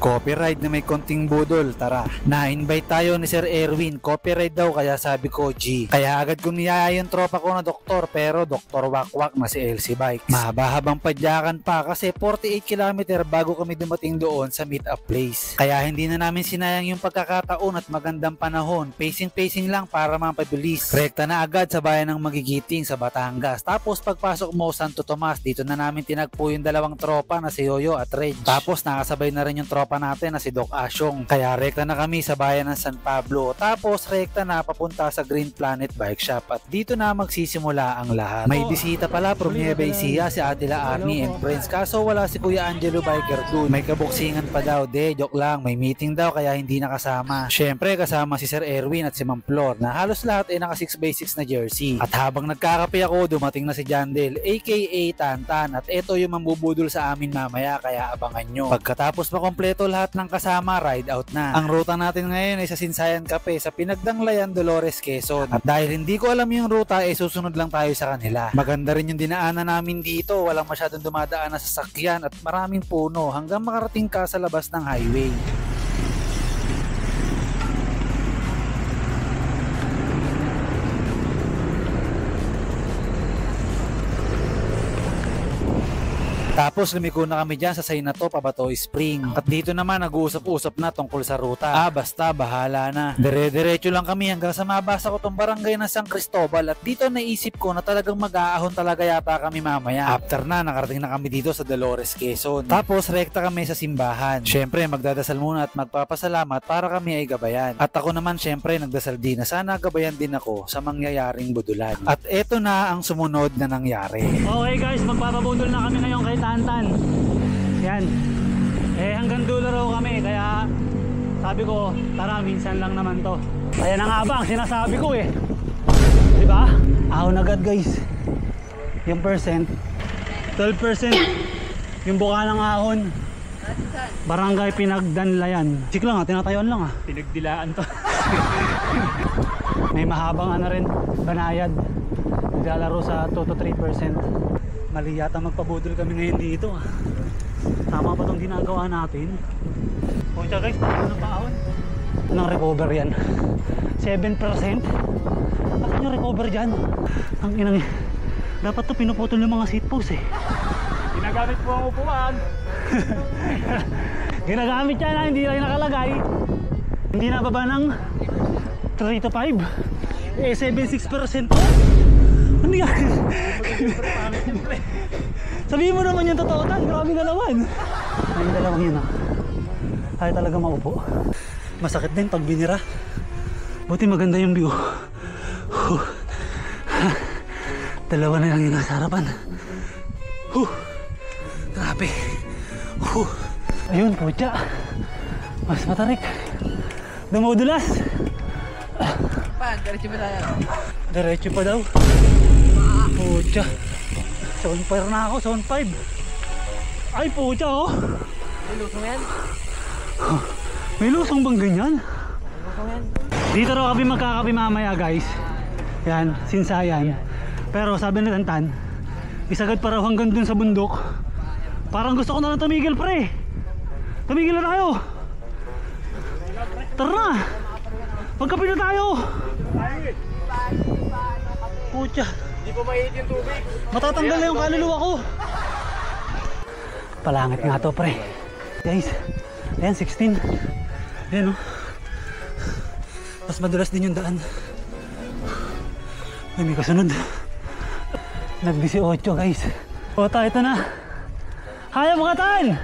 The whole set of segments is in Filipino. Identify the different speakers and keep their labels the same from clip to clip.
Speaker 1: Copyright na may konting budol, tara. Na-invite tayo ni Sir Erwin, copyright daw kaya sabi ko G. Kaya agad kong niyaya yung tropa ko na doktor, pero doktor wakwak na si LC Bikes. Mahaba-habang padyakan pa kasi 48 km bago kami dumating doon sa meet-up place. Kaya hindi na namin sinayang yung pagkakataon at magandang panahon. Pacing lang para mapabilis. Rekta na agad sa bayan ng Magigiting sa Batangas. Tapos pagpasok mo Santo Tomas, dito na namin tinagpo yung dalawang tropa na si Yoyo at Reg. Tapos nakasabay na rin yung tropa natin na si Doc Asyong. Kaya rekta na kami sa bayan ng San Pablo. Tapos rekta na papunta sa Green Planet Bike Shop at dito na magsisimula ang lahat. May bisita pala from Nueva Ecija si Atila Army and Friends, kaso wala si Kuya Angelo Biker dun. May kabuksingan pa daw, joke lang, may meeting daw kaya hindi nakasama. Syempre kasama si Sir Erwin at si Ma'am Flor na halos lahat ay naka 6x6 na jersey. At habang nagkakape ako, dumating na si Jandel aka Tantan at eto yung mambubudol sa amin mamaya kaya abangan nyo. Pagkatapos makompleto lahat ng kasama, ride out na. Ang ruta natin ngayon ay sa Sinsayan Cafe sa Pinagdanglayan, Dolores, Quezon. At dahil hindi ko alam yung ruta, susunod lang tayo sa kanila. Maganda rin yung dinaanan namin dito, walang masyadong dumadaan na sasakyan at maraming puno hanggang makarating ka sa labas ng highway. Tapos lumiko na kami dyan sa Sainato, Pabatoy Spring. At dito naman nag-uusap-usap na tungkol sa ruta. Basta bahala na. Dire-diretso lang kami hanggang sa mabasa ko tong barangay ng San Cristobal at dito naisip ko na talagang mag-aahon talaga yata kami mamaya. After na, nakarating na kami dito sa Dolores, Quezon. Tapos rekta kami sa simbahan. Syempre magdadasal muna at magpapasalamat para kami ay gabayan. At ako naman syempre nagdasal din na sana gabayan din ako sa mangyayaring budulan. At eto na ang sumunod na nangyari.
Speaker 2: Okay guys, magpapabudol na kami ngayon kay Tantan. Yan. Hanggang dulo raw kami kaya sabi ko, tara minsan lang naman to. Ayan na nga ba ang sinasabi ko diba? Ahon agad guys. Yung percent 12% yung buka ng ahon. Barangay Pinagdanlayan. Sik lang tinatayuan lang Pinagdilaan to. May mahabang rin banayad. Naglalaro sa 2 to 3%. Mali yata magpabudol kami ngayon dito Tama ba itong ginagawa natin? Pucha guys, ano pa ahon? Anong recover yan? 7%? Bakit yung recover dyan? Ang inang dapat to pinuputol yung mga seat post Ginagamit po ang upuan. Ginagamit yan hindi lang nakalagay. Hindi nababa ng 3 to 5 76% Ano yan? Sabihin mo naman yung totoo tan, grabe na naman. Ay, yung dalawang yun Ay talaga maupo. Masakit din pag binira. Buti maganda yung view. Dalawa na lang yung nasa harapan. Grabe. Ayun, putya. Mas matarik. Dumudulas.
Speaker 3: Diretso pa tayo.
Speaker 2: Diretso pa daw. Putya. Zone 4 na ako, zone 5. Ay putya
Speaker 3: May lusong yan?
Speaker 2: May lusong bang ganyan?
Speaker 3: May lusong yan.
Speaker 2: Dito raw kami magkakape mamaya guys. Yan, Sinsayan. Pero sabi ni Tantan, isagad pa raw hanggang dun sa bundok. Parang gusto ko na lang tumigil pre. Tumigil na tayo. Tara na. Magkape na tayo. Putya.
Speaker 3: Hindi pa mainit yung tubig.
Speaker 2: Matatanggal na yung kaluluwa ko. Palangit nga to pre. Guys, ayan 16. Ayan Mas madulas din yung daan. Ay, may kasunod. Nag 18 guys. Ota, ito na. Kaya mo katan!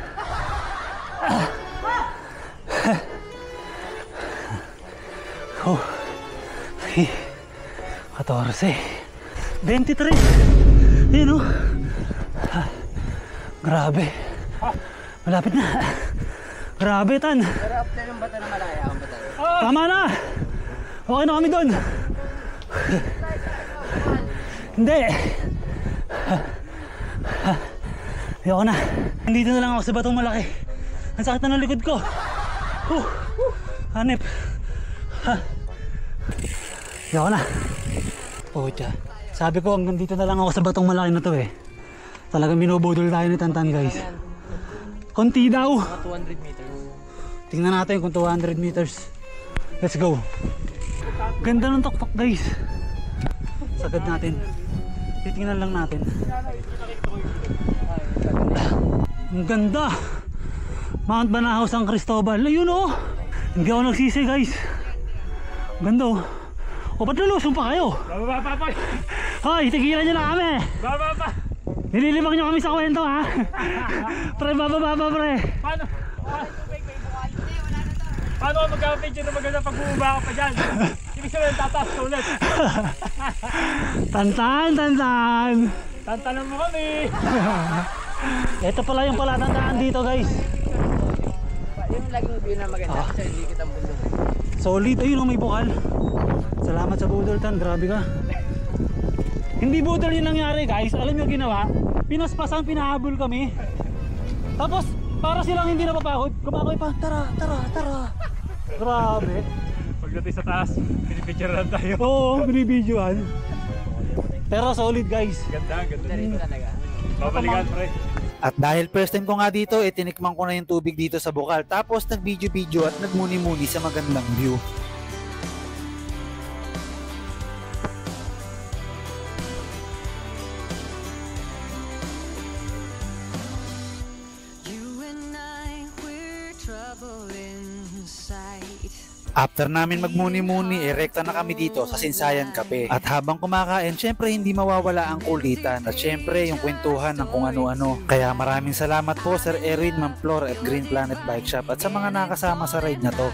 Speaker 2: 14 23. Ayan grabe. Malapit na. Grabe tan.
Speaker 3: Pero after yung bata na malaya ang bata.
Speaker 2: Tama na. Okay na kami doon. Hindi. Ayoko na. Nandito na lang ako sa batong malaki. Ang sakit na ng likod ko. Hanip. Ayoko na. Pucha. Sabi ko hanggang dito na lang ako sa batong malaki na to Talagang binubudol tayo ni Tantan guys. Konti daw.
Speaker 3: Mga 200 meters.
Speaker 2: Tingnan natin kung 200 meters. Let's go. Ganda ng tuktok guys. Sagad natin. Titingnan lang natin. Ang ganda. Mount Banahaw, San Cristobal. Ayun oh. Hindi ako nagsisi guys. Ganda oh. O ba't nalusong pa kayo?
Speaker 4: Bababa pa.
Speaker 2: Hoy, tigilan nyo na kami.
Speaker 4: Bababa pa.
Speaker 2: Nililimang nyo kami sa kwento ha. Pre, bababa pre.
Speaker 4: Paano mag-picture na maganda pag bumaba ka pa dyan? Ibig sabihin tataas ka ulit.
Speaker 2: Tantan.
Speaker 4: Tantanan mo kami.
Speaker 2: Ito pala yung palatandaan dito guys.
Speaker 3: Yun yung laging view na maganda kasi hindi kitang bundok.
Speaker 2: Solid, ayun ang may bukal. Salamat sa budol Tan, grabe ka. Hindi budol yung nangyari guys. Alam nyo ginawa? Pinaspasan, pinahabol kami. Tapos para silang hindi napapagod, kumakoy pa, tara. Grabe.
Speaker 4: Pagdating sa taas, pinipicture lang tayo.
Speaker 2: Oo, binibidyohan. Pero solid guys.
Speaker 4: Ganda.
Speaker 3: Dito talaga.
Speaker 4: Babalikan pre.
Speaker 1: At dahil first time ko nga dito, tinikman ko na yung tubig dito sa bukal. Tapos nag-video at nagmuni-muni sa magandang view. After namin magmuni-muni, rekta na kami dito sa Sinsayan Cafe. At habang kumakain, syempre hindi mawawala ang kulitan at syempre yung kwentuhan ng kung ano-ano. Kaya maraming salamat po Sir Erwin, Ma'am Flor at Green Planet Bike Shop at sa mga nakasama sa ride na to.